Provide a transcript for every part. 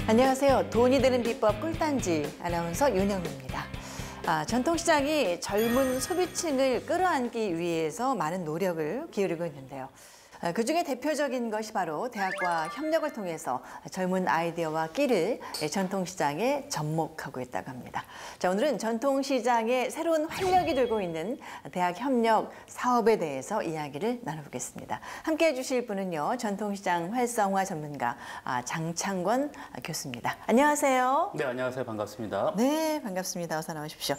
안녕하세요. 돈이 되는 비법 꿀단지 아나운서 윤영미입니다. 전통시장이 젊은 소비층을 끌어안기 위해서 많은 노력을 기울이고 있는데요. 그중에 대표적인 것이 바로 대학과 협력을 통해서 젊은 아이디어와 끼를 전통시장에 접목하고 있다고 합니다. 자, 오늘은 전통시장에 새로운 활력이 들고 있는 대학 협력 사업에 대해서 이야기를 나눠보겠습니다. 함께해 주실 분은요, 전통시장 활성화 전문가 장창권 교수입니다. 안녕하세요. 네, 안녕하세요. 반갑습니다. 네, 반갑습니다. 어서 나오십시오.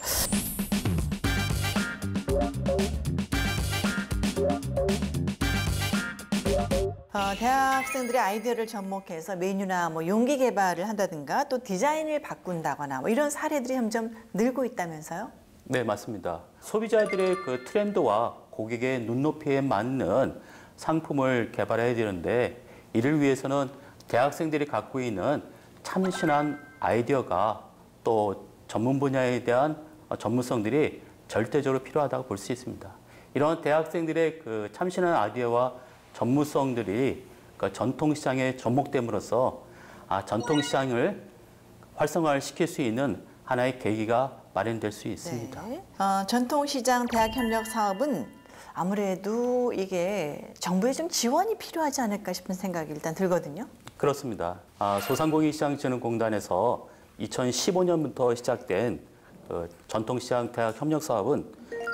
대학생들의 아이디어를 접목해서 메뉴나 용기 개발을 한다든가 또 디자인을 바꾼다거나 이런 사례들이 점점 늘고 있다면서요? 네, 맞습니다. 소비자들의 그 트렌드와 고객의 눈높이에 맞는 상품을 개발해야 되는데 이를 위해서는 대학생들이 갖고 있는 참신한 아이디어가 또 전문 분야에 대한 전문성들이 절대적으로 필요하다고 볼 수 있습니다. 이런 대학생들의 그 참신한 아이디어와 전문성들이 전통시장에 접목됨으로써 전통시장을 활성화시킬 수 있는 하나의 계기가 마련될 수 있습니다. 네. 전통시장 대학협력 사업은 아무래도 이게 정부의 좀 지원이 필요하지 않을까 싶은 생각이 일단 들거든요. 그렇습니다. 소상공인시장진흥공단에서 2015년부터 시작된 전통시장 대학협력 사업은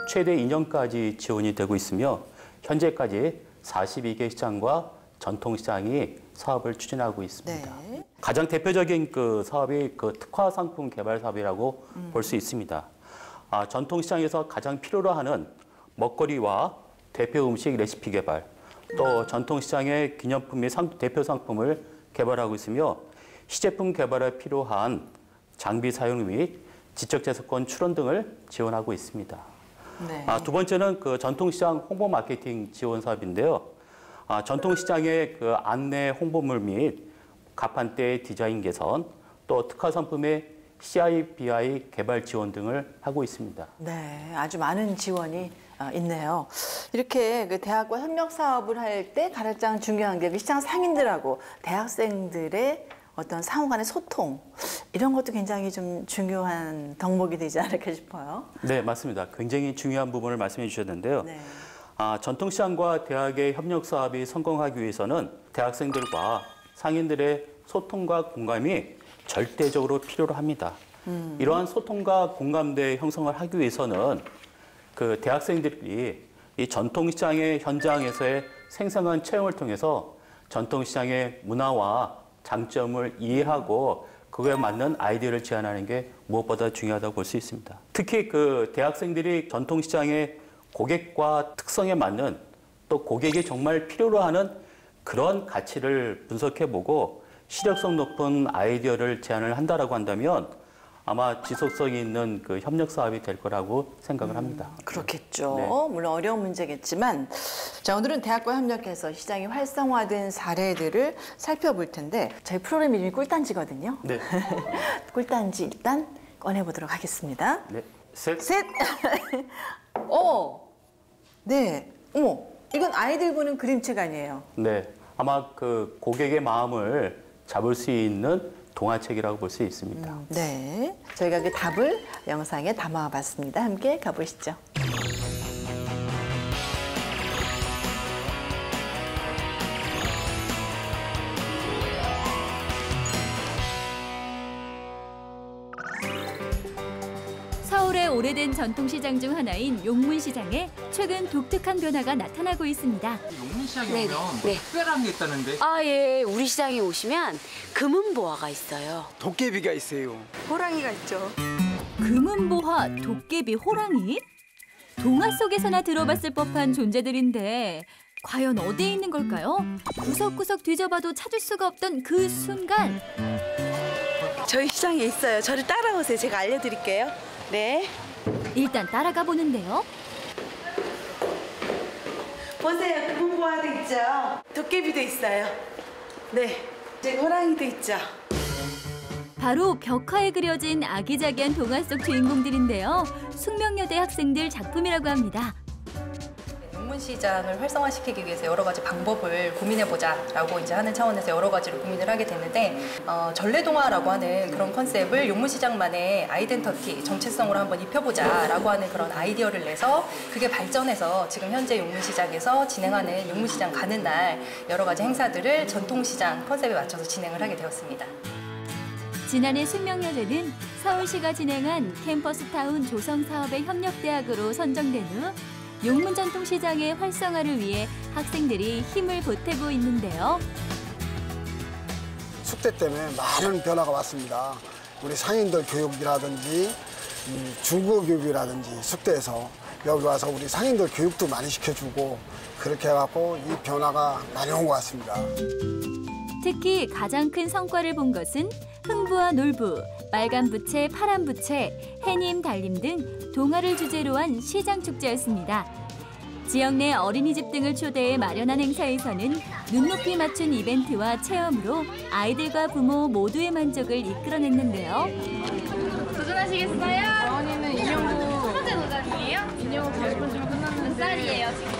최대 2년까지 지원이 되고 있으며 현재까지 42개 시장과 전통시장이 사업을 추진하고 있습니다. 네. 가장 대표적인 그 사업이 그 특화 상품 개발 사업이라고 볼 수 있습니다. 전통시장에서 가장 필요로 하는 먹거리와 대표 음식 레시피 개발, 또 전통시장의 기념품 및 대표 상품을 개발하고 있으며 시제품 개발에 필요한 장비 사용 및 지적재산권 출원 등을 지원하고 있습니다. 네. 두 번째는 그 전통시장 홍보 마케팅 지원 사업인데요. 전통시장의 그 안내 홍보물 및 가판대 디자인 개선, 또 특화 상품의 CIBI 개발 지원 등을 하고 있습니다. 네, 아주 많은 지원이 있네요. 이렇게 그 대학과 협력 사업을 할 때 가장 중요한 게 그 시장 상인들하고 대학생들의 어떤 상호 간의 소통, 이런 것도 굉장히 좀 중요한 덕목이 되지 않을까 싶어요. 네, 맞습니다. 굉장히 중요한 부분을 말씀해 주셨는데요. 네. 전통시장과 대학의 협력 사업이 성공하기 위해서는 대학생들과 상인들의 소통과 공감이 절대적으로 필요로 합니다. 이러한 소통과 공감대 형성을 하기 위해서는 그 대학생들이 이 전통시장의 현장에서의 생생한 체험을 통해서 전통시장의 문화와 장점을 이해하고 그거에 맞는 아이디어를 제안하는 게 무엇보다 중요하다고 볼 수 있습니다. 특히 그 대학생들이 전통시장의 고객과 특성에 맞는 또 고객이 정말 필요로 하는 그런 가치를 분석해보고 실효성 높은 아이디어를 제안을 한다라고 한다면 아마 지속성이 있는 그 협력 사업이 될 거라고 생각을 합니다. 그렇겠죠. 네. 물론 어려운 문제겠지만, 자, 오늘은 대학과 협력해서 시장이 활성화된 사례들을 살펴볼 텐데 저희 프로그램 이름이 꿀단지거든요. 네. 꿀단지 일단 꺼내보도록 하겠습니다. 네. 셋. 셋! 네. 어머, 이건 아이들 보는 그림책 아니에요? 네. 아마 그 고객의 마음을 잡을 수 있는 동화책이라고 볼 수 있습니다. 네. 저희가 그 답을 영상에 담아봤습니다. 함께 가보시죠. 서울의 오래된 전통시장 중 하나인 용문시장에 최근 독특한 변화가 나타나고 있습니다. 용문시장에 오면 특별한 게 있다는데? 예. 우리 시장에 오시면 금은보화가 있어요. 도깨비가 있어요. 호랑이가 있죠. 금은보화, 도깨비, 호랑이? 동화 속에서나 들어봤을 법한 존재들인데 과연 어디에 있는 걸까요? 구석구석 뒤져봐도 찾을 수가 없던 그 순간. 저희 시장에 있어요. 저를 따라오세요. 제가 알려드릴게요. 네. 일단 따라가 보는데요. 보세요. 금은보화도 있죠. 도깨비도 있어요. 네. 이제 호랑이도 있죠. 바로 벽화에 그려진 아기자기한 동화 속 주인공들인데요. 숙명여대 학생들 작품이라고 합니다. 용문시장을 활성화시키기 위해서 여러 가지 방법을 고민해보자라고 이제 하는 차원에서 여러 가지를 고민을 하게 됐는데 전래동화라고 하는 그런 컨셉을 용문시장만의 아이덴티티, 정체성으로 한번 입혀보자라고 하는 그런 아이디어를 내서 그게 발전해서 지금 현재 용문시장에서 진행하는 용문시장 가는 날 여러 가지 행사들을 전통시장 컨셉에 맞춰서 진행을 하게 되었습니다. 지난해 숙명여대는 서울시가 진행한 캠퍼스타운 조성 사업의 협력대학으로 선정된 후 용문 전통시장의 활성화를 위해 학생들이 힘을 보태고 있는데요. 숙대 때문에 많은 변화가 왔습니다. 우리 상인들 교육이라든지 중고 교육이라든지 숙대에서 여기 와서 우리 상인들 교육도 많이 시켜주고 그렇게 해갖고 이 변화가 많이 온 것 같습니다. 특히 가장 큰 성과를 본 것은 흥부와 놀부, 빨간 부채, 파란 부채, 해님, 달림 등 동화를 주제로 한 시장 축제였습니다. 지역 내 어린이집 등을 초대해 마련한 행사에서는 눈높이 맞춘 이벤트와 체험으로 아이들과 부모 모두의 만족을 이끌어냈는데요. 도전하시겠어요? 어머니는 인형도 첫 번째 도전이에요? 인형은 결혼 좀 끝났는데 몇 살이에요 지금?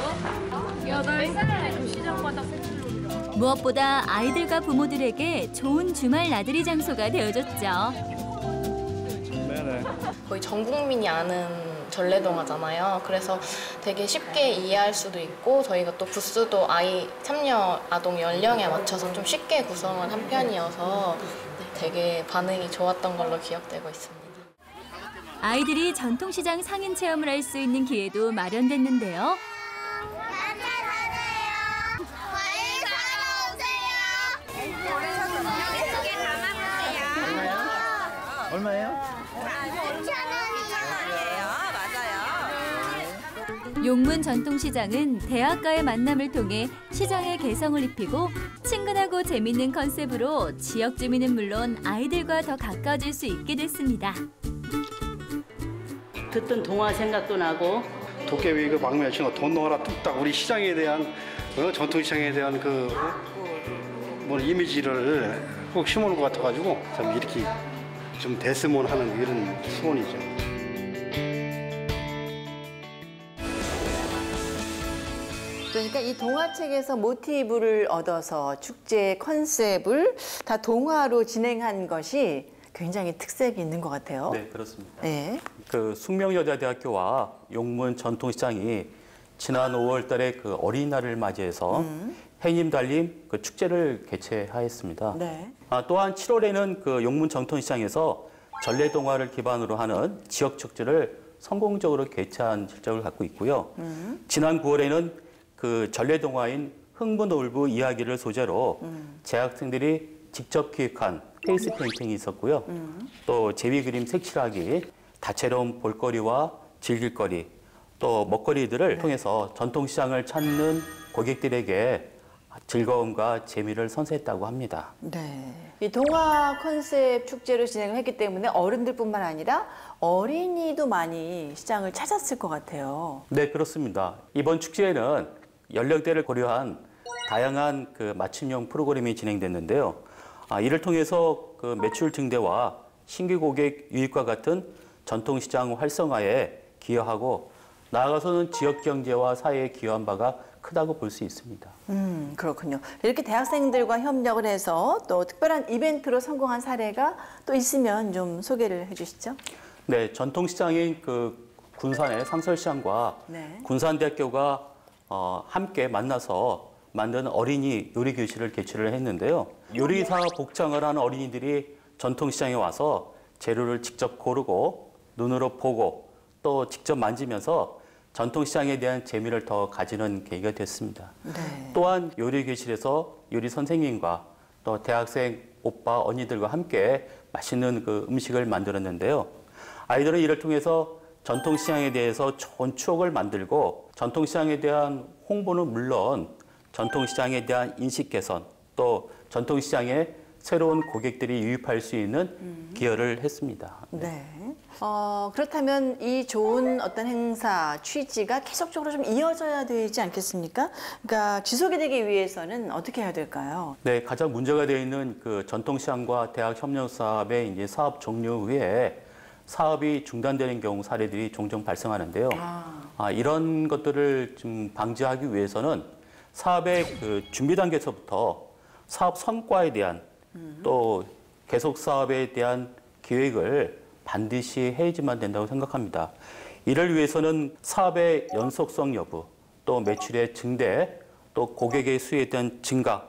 8살. 시장마다 색칠로. 무엇보다 아이들과 부모들에게 좋은 주말 나들이 장소가 되어줬죠. 거의 전 국민이 아는 전래동화잖아요. 그래서 되게 쉽게 이해할 수도 있고 저희가 또 부스도 참여 아동 연령에 맞춰서 좀 쉽게 구성을 한 편이어서 되게 반응이 좋았던 걸로 기억되고 있습니다. 아이들이 전통시장 상인 체험을 할 수 있는 기회도 마련됐는데요. 얼마예요? 용문 전통시장은 대학가의 만남을 통해 시장의 개성을 입히고 친근하고 재밌는 컨셉으로 지역 주민은 물론 아이들과 더 가까워질 수 있게 됐습니다. 듣던 동화 생각도 나고 도깨비 그 막내 친구 돈 넣어라 뚝딱 우리 시장에 대한 전통시장에 대한 그 이미지를 꼭 심어놓은 것 같아가지고 참 이렇게 좀 됐으면 하는 이런 소원이죠. 그러니까 이 동화책에서 모티브를 얻어서 축제의 컨셉을 다 동화로 진행한 것이 굉장히 특색이 있는 것 같아요. 네, 그렇습니다. 네. 그 숙명여자대학교와 용문 전통시장이 지난 5월 달에 그 어린이날을 맞이해서 해님 달림 그 축제를 개최하였습니다. 네. 또한 7월에는 그 용문 전통시장에서 전래동화를 기반으로 하는 지역 축제를 성공적으로 개최한 실적을 갖고 있고요. 지난 9월에는 그 전래동화인 흥부놀부 이야기를 소재로 재학생들이 직접 기획한 페이스 페인팅이 있었고요. 또 제비 그림 색칠하기, 다채로운 볼거리와 즐길거리, 또 먹거리들을 통해서 전통시장을 찾는 고객들에게 즐거움과 재미를 선사했다고 합니다. 네. 이 동화 컨셉 축제로 진행을 했기 때문에 어른들뿐만 아니라 어린이도 많이 시장을 찾았을 것 같아요. 네, 그렇습니다. 이번 축제에는 연령대를 고려한 다양한 그 맞춤형 프로그램이 진행됐는데요. 이를 통해서 그 매출 증대와 신규 고객 유입과 같은 전통시장 활성화에 기여하고 나아가서는 지역 경제와 사회에 기여한 바가 크다고 볼 수 있습니다. 그렇군요. 이렇게 대학생들과 협력을 해서 또 특별한 이벤트로 성공한 사례가 또 있으면 좀 소개를 해주시죠. 네, 전통시장인 그 군산의 상설시장과 네. 군산대학교가 함께 만나서 만든 어린이 요리교실을 개최를 했는데요. 요리사 복장을 하는 어린이들이 전통시장에 와서 재료를 직접 고르고 눈으로 보고 또 직접 만지면서 전통시장에 대한 재미를 더 가지는 계기가 됐습니다. 네. 또한 요리교실에서 요리 선생님과 또 대학생 오빠, 언니들과 함께 맛있는 그 음식을 만들었는데요. 아이들은 이를 통해서 전통시장에 대해서 좋은 추억을 만들고 전통시장에 대한 홍보는 물론 전통시장에 대한 인식 개선 또 전통시장에 새로운 고객들이 유입할 수 있는 기여를 했습니다. 네. 그렇다면 이 좋은 어떤 행사, 취지가 계속적으로 좀 이어져야 되지 않겠습니까? 그러니까 지속이 되기 위해서는 어떻게 해야 될까요? 네, 가장 문제가 되어 있는 그 전통시장과 대학 협력 사업의 이제 사업 종료 후에 사업이 중단되는 경우 사례들이 종종 발생하는데요. 이런 것들을 좀 방지하기 위해서는 사업의 그 준비 단계에서부터 사업 성과에 대한 또 계속 사업에 대한 계획을 반드시 해야지만 된다고 생각합니다. 이를 위해서는 사업의 연속성 여부, 또 매출의 증대, 또 고객의 수요에 대한 증가,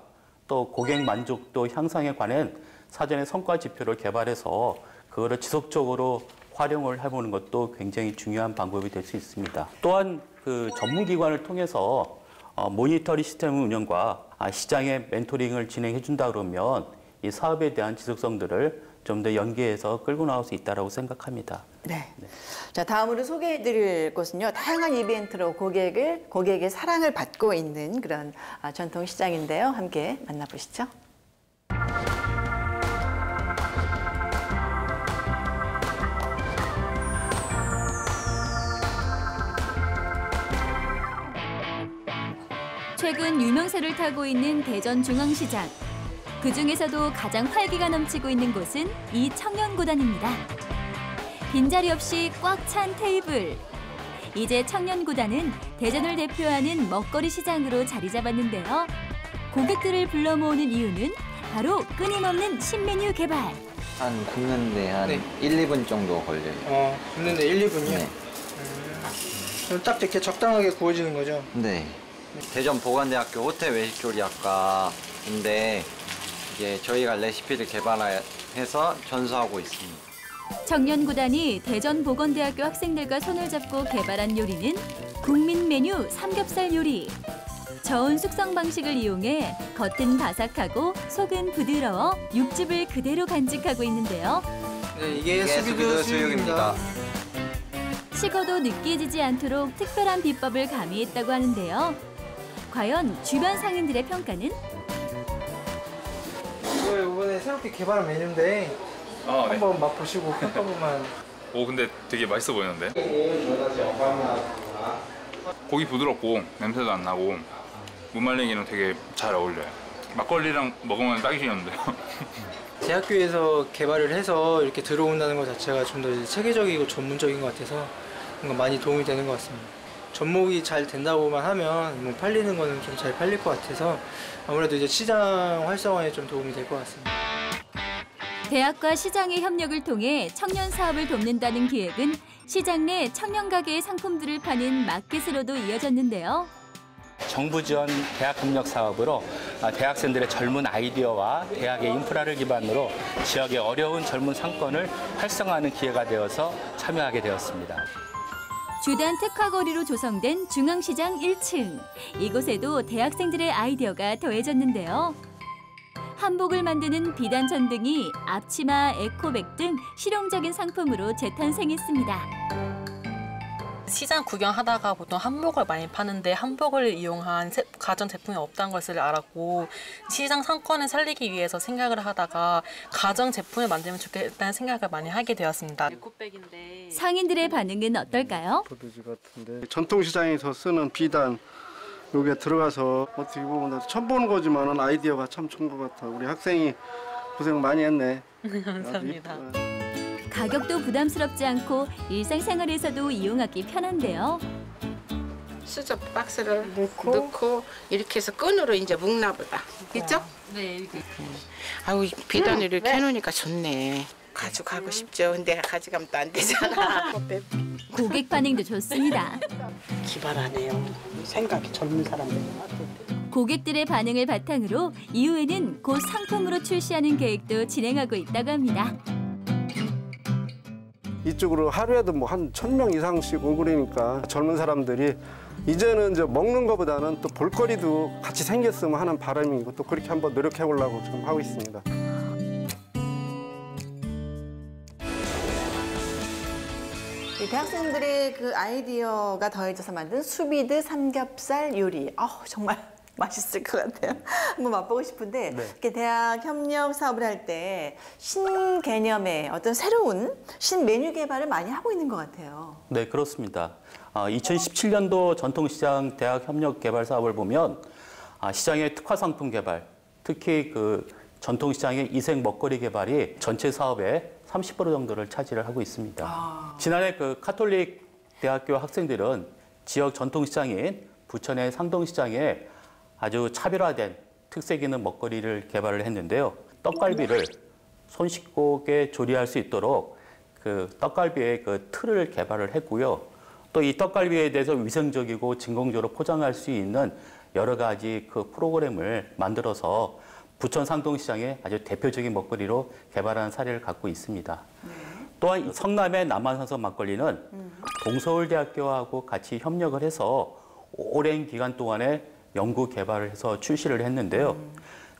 또 고객 만족도 향상에 관한 사전의 성과 지표를 개발해서 그거를 지속적으로 활용을 해보는 것도 굉장히 중요한 방법이 될 수 있습니다. 또한 그 전문기관을 통해서 모니터링 시스템 운영과 시장의 멘토링을 진행해 준다 그러면 이 사업에 대한 지속성들을 좀 더 연계해서 끌고 나올 수 있다고 생각합니다. 네. 자, 다음으로 소개해드릴 곳은요. 다양한 이벤트로 고객의 사랑을 받고 있는 그런 전통시장인데요. 함께 만나보시죠. 최근 유명세를 타고 있는 대전중앙시장. 그중에서도 가장 활기가 넘치고 있는 곳은 이 청년구단입니다. 빈자리 없이 꽉 찬 테이블. 이제 청년구단은 대전을 대표하는 먹거리 시장으로 자리 잡았는데요. 고객들을 불러 모으는 이유는 바로 끊임없는 신메뉴 개발. 한 굽는데 한 1, 2분 정도 걸려요. 굽는데 1, 2분이요? 네. 그럼 딱 이렇게 적당하게 구워지는 거죠? 네. 대전 보건대학교 호텔 외식조리학과인데 이제 저희가 레시피를 개발해서 전수하고 있습니다. 청년구단이 대전보건대학교 학생들과 손을 잡고 개발한 요리는 국민 메뉴 삼겹살 요리. 저온 숙성 방식을 이용해 겉은 바삭하고 속은 부드러워 육즙을 그대로 간직하고 있는데요. 네, 이게 수비드 수육입니다. 식어도 느끼해지지 않도록 특별한 비법을 가미했다고 하는데요. 과연 주변 상인들의 평가는? 이번에 새롭게 개발한 메뉴인데 한번 맛보시고 평가보면. 오, 근데 되게 맛있어 보이는데? 고기 부드럽고 냄새도 안 나고 무말랭이랑 되게 잘 어울려요. 막걸리랑 먹으면 딱이시는데요. 제 학교에서 개발을 해서 이렇게 들어온다는 것 자체가 좀 더 체계적이고 전문적인 것 같아서 뭔가 많이 도움이 되는 것 같습니다. 접목이 잘 된다고만 하면 뭐 팔리는 거는 좀 잘 팔릴 것 같아서 아무래도 이제 시장 활성화에 좀 도움이 될 것 같습니다. 대학과 시장의 협력을 통해 청년 사업을 돕는다는 기획은 시장 내 청년 가게의 상품들을 파는 마켓으로도 이어졌는데요. 정부 지원 대학 협력 사업으로 대학생들의 젊은 아이디어와 대학의 인프라를 기반으로 지역의 어려운 젊은 상권을 활성화하는 기회가 되어서 참여하게 되었습니다. 주단 특화거리로 조성된 중앙시장 1층. 이곳에도 대학생들의 아이디어가 더해졌는데요. 한복을 만드는 비단 전등이 앞치마, 에코백 등 실용적인 상품으로 재탄생했습니다. 시장 구경하다가 보통 한복을 많이 파는데 한복을 이용한 가전제품이 없다는 것을 알았고 시장 상권을 살리기 위해서 생각을 하다가 가전제품을 만들면 좋겠다는 생각을 많이 하게 되었습니다. 상인들의 반응은 어떨까요? 전통시장에서 쓰는 비단 여기에 들어가서 어떻게 보면 처음 보는 거지만 아이디어가 참 좋은 것 같아. 우리 학생이 고생 많이 했네. 감사합니다. 가격도 부담스럽지 않고 일상생활에서도 이용하기 편한데요. 수저 박스를 넣고 이렇게 해서 끈으로 이제 묶나 보다. 그죠? 네, 이렇게. 아우, 비단을 이렇게 해놓으니까 좋네. 가져가고 싶죠. 근데 가져가면 또 안 되잖아. 고객 반응도 좋습니다. 기발하네요. 생각이 젊은 사람들. 고객들의 반응을 바탕으로 이후에는 곧 상품으로 출시하는 계획도 진행하고 있다고 합니다. 이쪽으로 하루에도 뭐 한 1000명 이상씩 오고 그러니까 젊은 사람들이 이제는 이제 먹는 것보다는 또 볼거리도 같이 생겼으면 하는 바람이고 또 그렇게 한번 노력해 보려고 지금 하고 있습니다. 대학생들의 그 아이디어가 더해져서 만든 수비드 삼겹살 요리. 정말 맛있을 것 같아요. 한번 맛보고 싶은데 이렇게 대학 협력 사업을 할 때 신개념의 어떤 새로운 신메뉴 개발을 많이 하고 있는 것 같아요. 네, 그렇습니다. 2017년도 전통시장 대학 협력 개발 사업을 보면 시장의 특화 상품 개발, 특히 그 전통시장의 이색 먹거리 개발이 전체 사업의 30% 정도를 차지를 하고 있습니다. 지난해 그 카톨릭 대학교 학생들은 지역 전통시장인 부천의 상동시장에 아주 차별화된 특색 있는 먹거리를 개발을 했는데요. 떡갈비를 손쉽게 조리할 수 있도록 그 떡갈비의 그 틀을 개발을 했고요. 또 이 떡갈비에 대해서 위생적이고 진공적으로 포장할 수 있는 여러 가지 그 프로그램을 만들어서 부천 상동시장의 아주 대표적인 먹거리로 개발한 사례를 갖고 있습니다. 또한 성남의 남한산성 막걸리는 동서울대학교하고 같이 협력을 해서 오랜 기간 동안에 연구 개발을 해서 출시를 했는데요.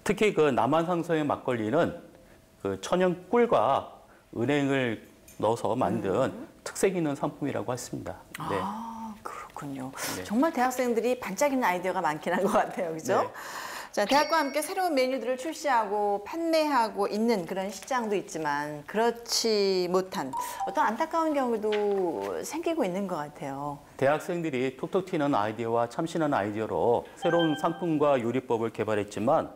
특히 그 남한산성의 막걸리는 그 천연 꿀과 은행을 넣어서 만든 특색 있는 상품이라고 했습니다. 네. 아, 그렇군요. 네. 정말 대학생들이 반짝이는 아이디어가 많긴 한 것 같아요. 그죠? 네. 자, 대학과 함께 새로운 메뉴들을 출시하고 판매하고 있는 그런 시장도 있지만 그렇지 못한 어떤 안타까운 경우도 생기고 있는 것 같아요. 대학생들이 톡톡 튀는 아이디어와 참신한 아이디어로 새로운 상품과 요리법을 개발했지만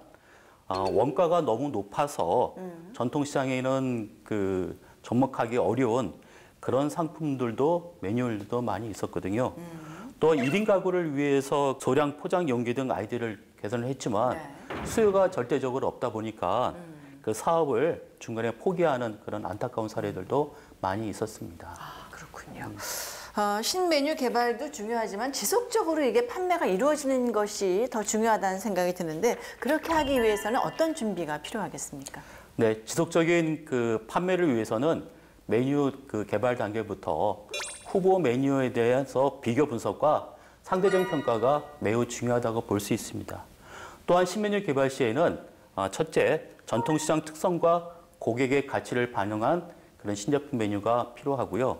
원가가 너무 높아서 전통시장에는 그 접목하기 어려운 그런 상품들도 메뉴들도 많이 있었거든요. 또 1인 가구를 위해서 소량 포장 용기 등 아이디어를 개선을 했지만 수요가 절대적으로 없다 보니까 그 사업을 중간에 포기하는 그런 안타까운 사례들도 많이 있었습니다. 아, 그렇군요. 신메뉴 개발도 중요하지만 지속적으로 이게 판매가 이루어지는 것이 더 중요하다는 생각이 드는데 그렇게 하기 위해서는 어떤 준비가 필요하겠습니까? 네, 지속적인 그 판매를 위해서는 메뉴 그 개발 단계부터 후보 메뉴에 대해서 비교 분석과 상대적 평가가 매우 중요하다고 볼 수 있습니다. 또한 신메뉴 개발 시에는 첫째, 전통시장 특성과 고객의 가치를 반영한 그런 신제품 메뉴가 필요하고요.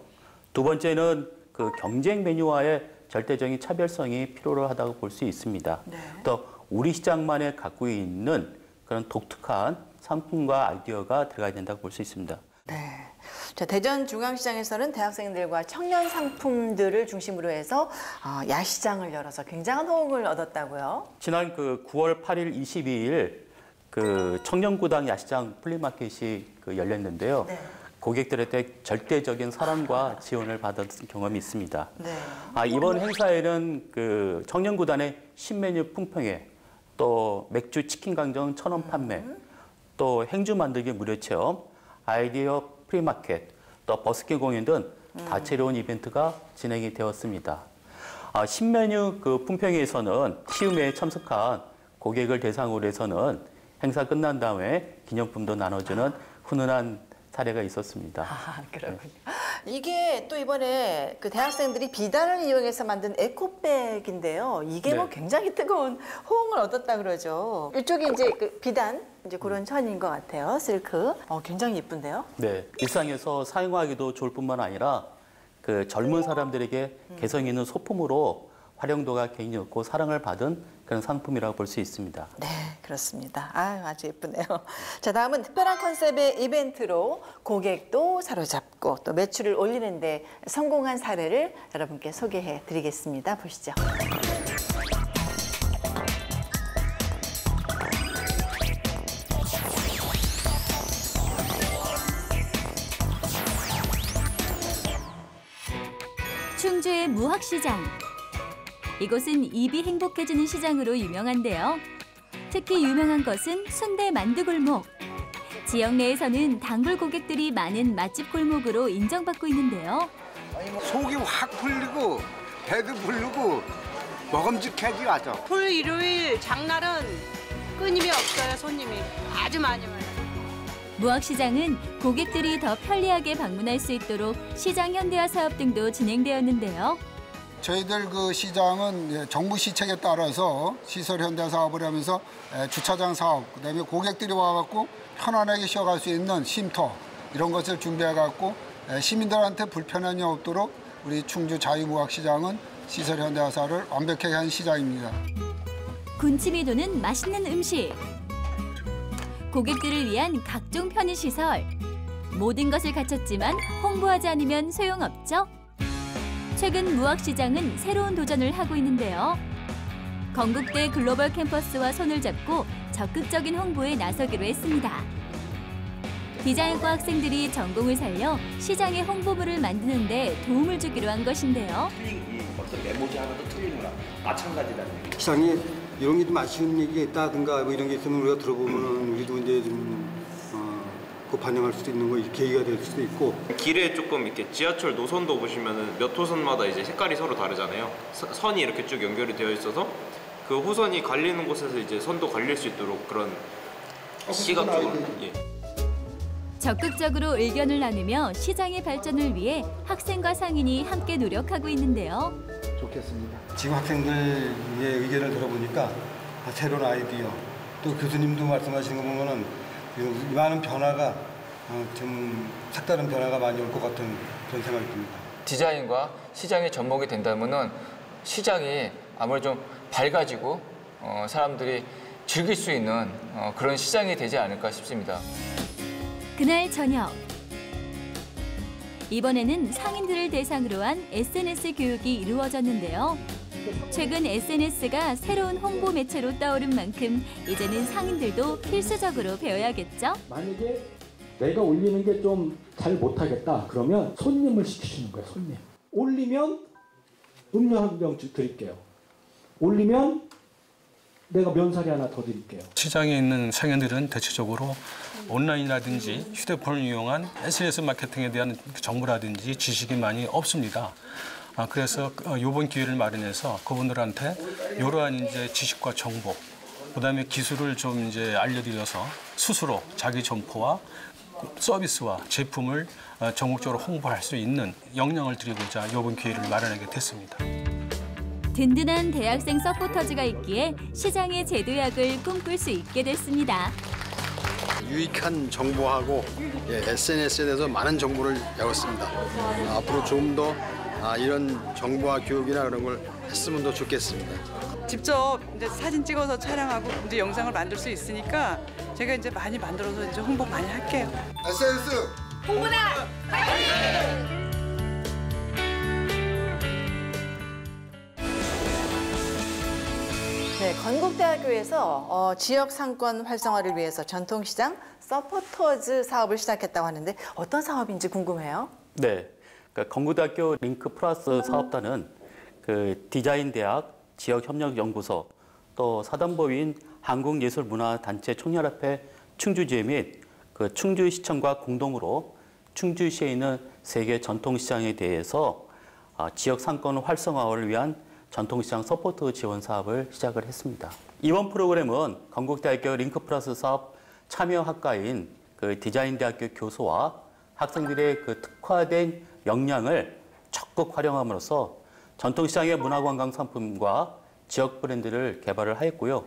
두 번째는 그 경쟁 메뉴와의 절대적인 차별성이 필요하다고 볼 수 있습니다. 네. 또 우리 시장만에 갖고 있는 그런 독특한 상품과 아이디어가 들어가야 된다고 볼 수 있습니다. 네. 자, 대전중앙시장에서는 대학생들과 청년 상품들을 중심으로 해서 야시장을 열어서 굉장한 호응을 얻었다고요. 지난 그 9월 8일, 22일 그 청년구당 야시장 플리마켓이 그 열렸는데요. 네. 고객들한테 절대적인 사랑과 지원을 받은 경험이 있습니다. 네. 이번 행사에는 그 청년구단의 신메뉴 풍평회, 또 맥주 치킨 강정 1,000원 판매, 또 행주 만들기 무료 체험, 아이디어 프리마켓, 또 버스킹 공연 등 다채로운 이벤트가 진행이 되었습니다. 신메뉴 그 품평회에서는 시음회에 참석한 고객을 대상으로 해서는 행사 끝난 다음에 기념품도 나눠주는 훈훈한 사례가 있었습니다. 그렇군요. 이게 또 이번에 그 대학생들이 비단을 이용해서 만든 에코백인데요. 이게 뭐 굉장히 뜨거운 호응을 얻었다 그러죠. 이쪽이 이제 그 비단 이제 그런 천인 것 같아요. 실크. 굉장히 예쁜데요. 네, 일상에서 사용하기도 좋을 뿐만 아니라 그 젊은 사람들에게 개성 있는 소품으로 활용도가 굉장히 높고 사랑을 받은 그런 상품이라고 볼 수 있습니다. 네, 그렇습니다. 아주 예쁘네요. 자, 다음은 특별한 컨셉의 이벤트로 고객도 사로잡고 또 매출을 올리는 데 성공한 사례를 여러분께 소개해 드리겠습니다. 보시죠. 충주의 무학시장. 이곳은 입이 행복해지는 시장으로 유명한데요. 특히 유명한 것은 순대 만두골목. 지역 내에서는 단골 고객들이 많은 맛집 골목으로 인정받고 있는데요. 속이 확 풀리고 배도 부르고 먹음직하지 아주. 토요일, 일요일, 장날은 끊임이 없어요. 손님이 아주 많이 와요. 무학시장은 고객들이 더 편리하게 방문할 수 있도록 시장 현대화 사업 등도 진행되었는데요. 저희들 그 시장은 정부 시책에 따라서 시설 현대 사업을 하면서 주차장 사업, 그다음에 고객들이 와갖고 편안하게 쉬어갈 수 있는 쉼터 이런 것을 준비해갖고 시민들한테 불편함이 없도록 우리 충주 자유무학시장은 시설 현대화사를 완벽하게 한 시장입니다. 군침이 도는 맛있는 음식, 고객들을 위한 각종 편의시설. 모든 것을 갖췄지만 홍보하지 않으면 소용없죠. 최근 무학시장은 새로운 도전을 하고 있는데요. 건국대 글로벌 캠퍼스와 손을 잡고 적극적인 홍보에 나서기로 했습니다. 디자인과 학생들이 전공을 살려 시장의 홍보물을 만드는 데 도움을 주기로 한 것인데요. 어떤 메모지 하나도 틀리는 거랑 마찬가지라는 얘기. 시장이 이런 게 좀 아쉬운 얘기가 있다든가 뭐 이런 게 있으면 우리가 들어보면 우리도 이제 좀 그 반영할 수도 있는 거 계기가 될 수도 있고. 길에 조금 이렇게 지하철 노선도 보시면은 몇 호선마다 이제 색깔이 서로 다르잖아요. 선이 이렇게 쭉 연결이 되어 있어서 그 호선이 갈리는 곳에서 이제 선도 갈릴 수 있도록 그런 시각적으로. 예. 적극적으로 의견을 나누며 시장의 발전을 위해 학생과 상인이 함께 노력하고 있는데요. 좋겠습니다. 지금 학생들의 의견을 들어보니까 새로운 아이디어, 또 교수님도 말씀하시는 거 보면은 많은 변화가 좀 색다른 변화가 많이 올 것 같은 그런 생각이 듭니다. 디자인과 시장이 접목이 된다면은 시장이 아무래도 좀 밝아지고 사람들이 즐길 수 있는 그런 시장이 되지 않을까 싶습니다. 그날 저녁. 이번에는 상인들을 대상으로 한 SNS 교육이 이루어졌는데요. 최근 SNS가 새로운 홍보 매체로 떠오른 만큼 이제는 상인들도 필수적으로 배워야겠죠? 만약에 내가 올리는 게 좀 잘 못하겠다 그러면 손님을 시키시는 거예요. 손님. 올리면 음료 한 병 드릴게요. 올리면 내가 면사리 하나 더 드릴게요. 시장에 있는 상인들은 대체적으로 온라인이라든지 휴대폰을 이용한 SNS 마케팅에 대한 정보라든지 지식이 많이 없습니다. 그래서 이번 기회를 마련해서 그분들한테 이러한 이제 지식과 정보, 그다음에 기술을 좀 이제 알려드려서 스스로 자기 점포와 서비스와 제품을 전국적으로 홍보할 수 있는 역량을 드리고자 이번 기회를 마련하게 됐습니다. 든든한 대학생 서포터즈가 있기에 시장의 제도약을 꿈꿀 수 있게 됐습니다. 유익한 정보하고 SNS에 대해서 많은 정보를 배웠습니다. 앞으로 좀 더 이런 정보와 교육이나 그런 걸 했으면 더 좋겠습니다. 직접 이제 사진 찍어서 촬영하고 이제 영상을 만들 수 있으니까 제가 이제 많이 만들어서 이제 홍보 많이 할게요. SNS 홍보다 네, 건국대학교에서 지역 상권 활성화를 위해서 전통시장 서포터즈 사업을 시작했다고 하는데 어떤 사업인지 궁금해요. 네, 그러니까 건국대학교 링크 플러스 사업단은 그 디자인대학, 지역협력연구소, 또 사단법인 한국예술문화단체 총연합회 충주지회 및 그 충주시청과 공동으로 충주시에 있는 세계 전통시장에 대해서 지역 상권 활성화를 위한 전통시장 서포트 지원 사업을 시작을 했습니다. 이번 프로그램은 건국대학교 링크 플러스 사업 참여학과인 그 디자인대학교 교수와 학생들의 그 특화된 역량을 적극 활용함으로써 전통시장의 문화관광 상품과 지역 브랜드를 개발을 하였고요.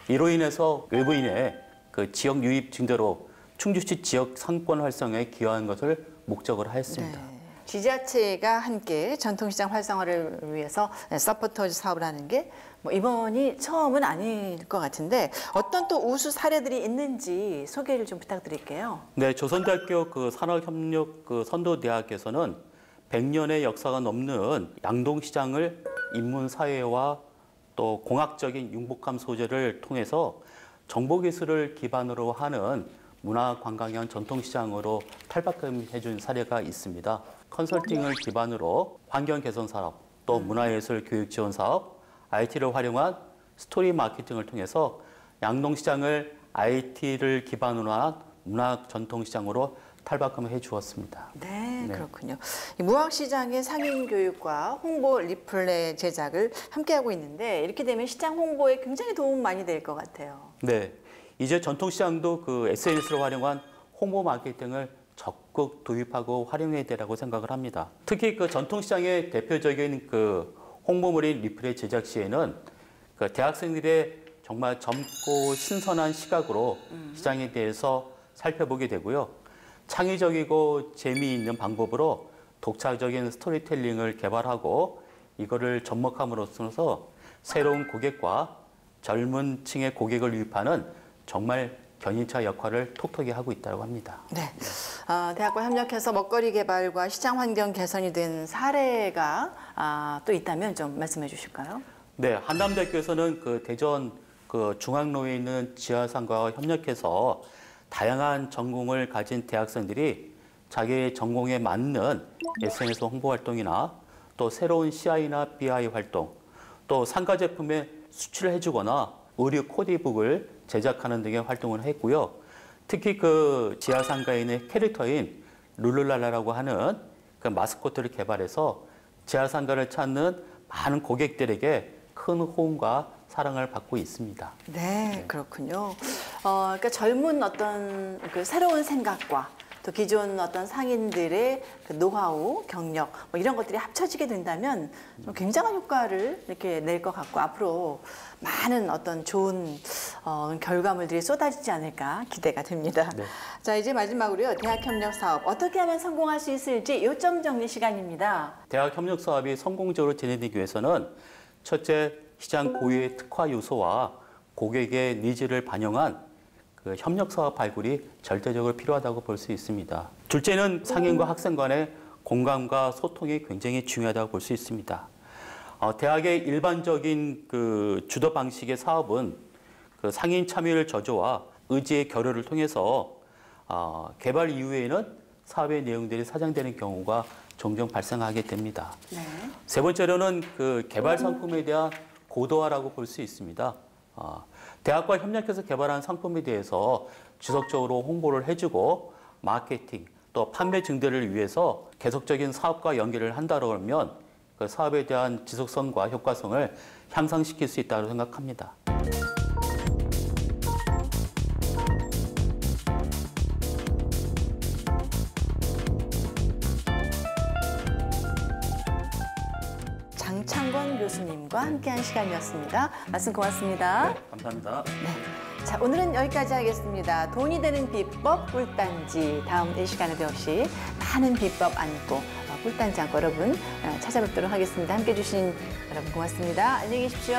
이로 인해서 외부인의 그 지역 유입 증대로 충주시 지역 상권 활성화에 기여한 것을 목적으로 하였습니다. 네. 지자체가 함께 전통시장 활성화를 위해서 서포터즈 사업을 하는 게 뭐 이번이 처음은 아닐 것 같은데 어떤 또 우수 사례들이 있는지 소개를 좀 부탁드릴게요. 네, 조선대학교 그 산업협력 그 선도대학에서는 100년의 역사가 넘는 양동시장을 인문사회와 또 공학적인 융복함 소재를 통해서 정보기술을 기반으로 하는 문화관광형 전통시장으로 탈바꿈해준 사례가 있습니다. 컨설팅을 기반으로 환경개선 사업, 또 문화예술 교육 지원 사업, IT를 활용한 스토리 마케팅을 통해서 양동시장을 IT를 기반으로 한 문화 전통시장으로 탈바꿈해 주었습니다. 네, 그렇군요. 이 무학시장의 상인 교육과 홍보 리플렛 제작을 함께하고 있는데 이렇게 되면 시장 홍보에 굉장히 도움 많이 될 것 같아요. 네, 이제 전통시장도 그 SNS를 활용한 홍보 마케팅을 적극 도입하고 활용해야 되라고 생각을 합니다. 특히 그 전통시장의 대표적인 그 홍보물인 리플렛 제작 시에는 그 대학생들의 정말 젊고 신선한 시각으로 시장에 대해서 살펴보게 되고요. 창의적이고 재미있는 방법으로 독창적인 스토리텔링을 개발하고 이거를 접목함으로써 새로운 고객과 젊은 층의 고객을 유입하는 정말 견인차 역할을 톡톡히 하고 있다고 합니다. 네, 대학과 협력해서 먹거리 개발과 시장 환경 개선이 된 사례가 또 있다면 좀 말씀해 주실까요? 네, 한남대학교에서는 그 대전 그 중앙로에 있는 지하상가와 협력해서 다양한 전공을 가진 대학생들이 자기의 전공에 맞는 SNS 홍보 활동이나 또 새로운 CI나 BI 활동, 또 상가 제품에 수출을 해주거나 의류 코디북을 제작하는 등의 활동을 했고요. 특히 그 지하 상가에 있는 캐릭터인 룰루랄라라고 하는 그 마스코트를 개발해서 지하 상가를 찾는 많은 고객들에게 큰 호응과 사랑을 받고 있습니다. 네, 그렇군요. 그러니까 젊은 어떤 그 새로운 생각과 또 기존 어떤 상인들의 그 노하우, 경력 뭐 이런 것들이 합쳐지게 된다면 좀 굉장한 효과를 이렇게 낼 것 같고 앞으로 많은 어떤 좋은 결과물들이 쏟아지지 않을까 기대가 됩니다. 네. 자, 이제 마지막으로요. 대학협력 사업 어떻게 하면 성공할 수 있을지 요점 정리 시간입니다. 대학협력 사업이 성공적으로 진행되기 위해서는 첫째, 시장 고유의 특화 요소와 고객의 니즈를 반영한 그 협력 사업 발굴이 절대적으로 필요하다고 볼 수 있습니다. 둘째는 상인과 학생 간의 공감과 소통이 굉장히 중요하다고 볼 수 있습니다. 대학의 일반적인 그 주도 방식의 사업은 그 상인 참여율 저조와 의지의 결여를 통해서 개발 이후에는 사업의 내용들이 사장되는 경우가 종종 발생하게 됩니다. 네. 세 번째로는 그 개발 상품에 대한 고도화라고 볼 수 있습니다. 대학과 협력해서 개발한 상품에 대해서 지속적으로 홍보를 해주고 마케팅 또 판매 증대를 위해서 계속적인 사업과 연계를 한다고 하면 그 사업에 대한 지속성과 효과성을 향상시킬 수 있다고 생각합니다. 장창권 교수님과 함께한 시간이었습니다. 말씀 고맙습니다. 네, 감사합니다. 네. 자, 오늘은 여기까지 하겠습니다. 돈이 되는 비법 꿀단지. 다음 이 시간에도 역시 많은 비법 안고 꿀단지 안고 여러분 찾아뵙도록 하겠습니다. 함께해 주신 여러분 고맙습니다. 안녕히 계십시오.